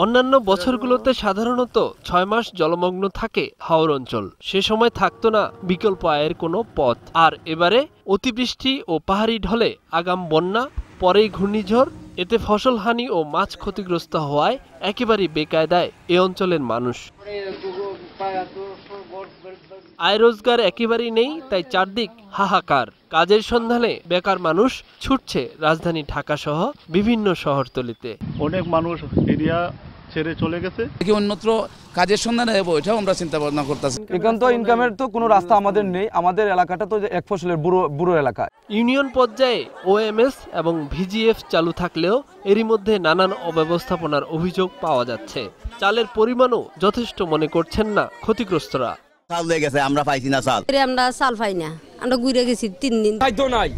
অন্যান্য বছরগুলোতে সাধারণত 6 মাস জলমগ্ন থাকে হাওর অঞ্চল। সে সময় থাকতো না বিকল্প আয়ের কোনো পথ। আর এবারে অতিবৃষ্টি ও পাহাড়ি ঢলে আগাম বন্যা, পরেই ঘূর্ণিঝড়, এতে ফসলহানি ও মাছ ক্ষতিগ্রস্ত হওয়ায় একেবারেই বেকায়দায় এ অঞ্চলের মানুষ। আয় রোজগার একেবারেই নেই, তাই চারদিক হাহাকার। কাজের সন্ধানে বেকার মানুষ ছুটছে রাজধানী ঢাকা সহ বিভিন্ন শহরতলিতে। অনেক মানুষ এরিয়া ছেড়ে চলে গেছে। অন্যত্র কাজের সন্ধানে যাবো, এটাও আমরা চিন্তা ভাবনা করতেছি। এখান তো ইনকামের তো কোনো রাস্তা আমাদের নেই। আমাদের এলাকাটা তো এক ফসলের বুড়ো এলাকা। ইউনিয়ন পর্যায়ে ওএমএস এবং ভিজিএফ চালু থাকলেও এরই মধ্যে নানান অব্যবস্থাপনার অভিযোগ পাওয়া যাচ্ছে। চালের পরিমাণও যথেষ্ট মনে করছেন না ক্ষতিগ্রস্তরা। চাল হয়ে গেছে, আমরা পাইছি না চাল। আমরা চাল পাই না, আমরা ঘুরে গেছি 3 দিন। খাদ্য নাই,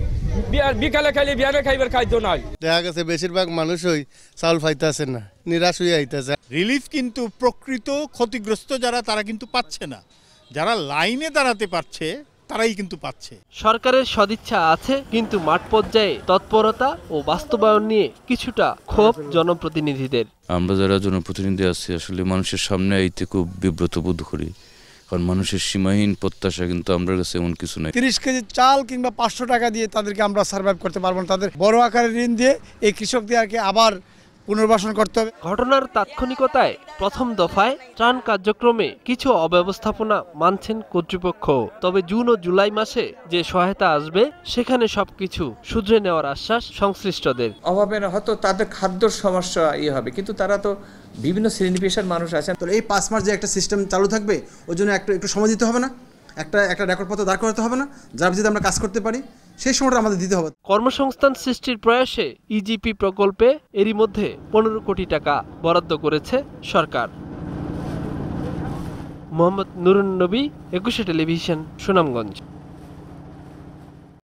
বিকালে খাইলে বিয়ানে খাইবার খাদ্য নাই। দেখা গেছে বেশিরভাগ মানুষই চাল পাইতেছে না, নিরাশ হয়ে আইতেছে। রিলিফ কিন্তু প্রকৃত ক্ষতিগ্রস্ত যারা তারা কিন্তু পাচ্ছে না, যারা লাইনে দাঁড়াতে পারছে তারাই কিন্তু পাচ্ছে। সরকারের সদিচ্ছা আছে, কিন্তু মাঠ পর্যায়ে তৎপরতা ও বাস্তবায়ন নিয়ে কিছুটা ক্ষোভ জনপ্রতিনিধিদের। আমরা যারা জনপ্রতিনিধি আছি আসলে মানুষের সামনে আইতে খুব বিব্রত বোধ করি, কারণ মানুষের সীমাহীন প্রত্যাশা, কিন্তু আমরা কাছে এমন কিছু নাই। 30 কেজি চাল কিংবা 500 টাকা দিয়ে তাদেরকে আমরা সার্ভাইভ করতে পারবো না। তাদের বড় আকারের ঋণ দিয়ে এই কৃষকদেরকে আবার পুনর্বাসন করতে হবে। ঘটনার তাৎক্ষণিকতায় প্রথম দফায় ত্রাণ কার্যক্রমে কিছু অব্যবস্থাপনা মানছেন কর্তৃপক্ষ। তবে জুন ও জুলাই মাসে যে সহায়তা আসবে সেখানে সবকিছু শুধরে নেওয়ার আশ্বাস সংশ্লিষ্টদের। অভাবে হয়তো তাদের খাদ্যর সমস্যা হবে, কিন্তু তারা তো বিভিন্ন শ্রেণী পেশার মানুষ আছেন। তো এই 5 মাস যে একটা সিস্টেম চালু থাকবে, ওই জন্য একটু সময় দিতে হবে না, একটা রেকর্ডপত্র দাঁড় করাতে হবে না, যার যদি আমরা কাজ করতে পারি সেই সময়টা আমাদের দিতে হবে। কর্মসংস্থান সৃষ্টির প্রয়াসে ইজিপি প্রকল্পে এরই মধ্যে 15 কোটি টাকা বরাদ্দ করেছে সরকার। মোহাম্মদ নুরুন নবী, 21 টেলিভিশন, সুনামগঞ্জ।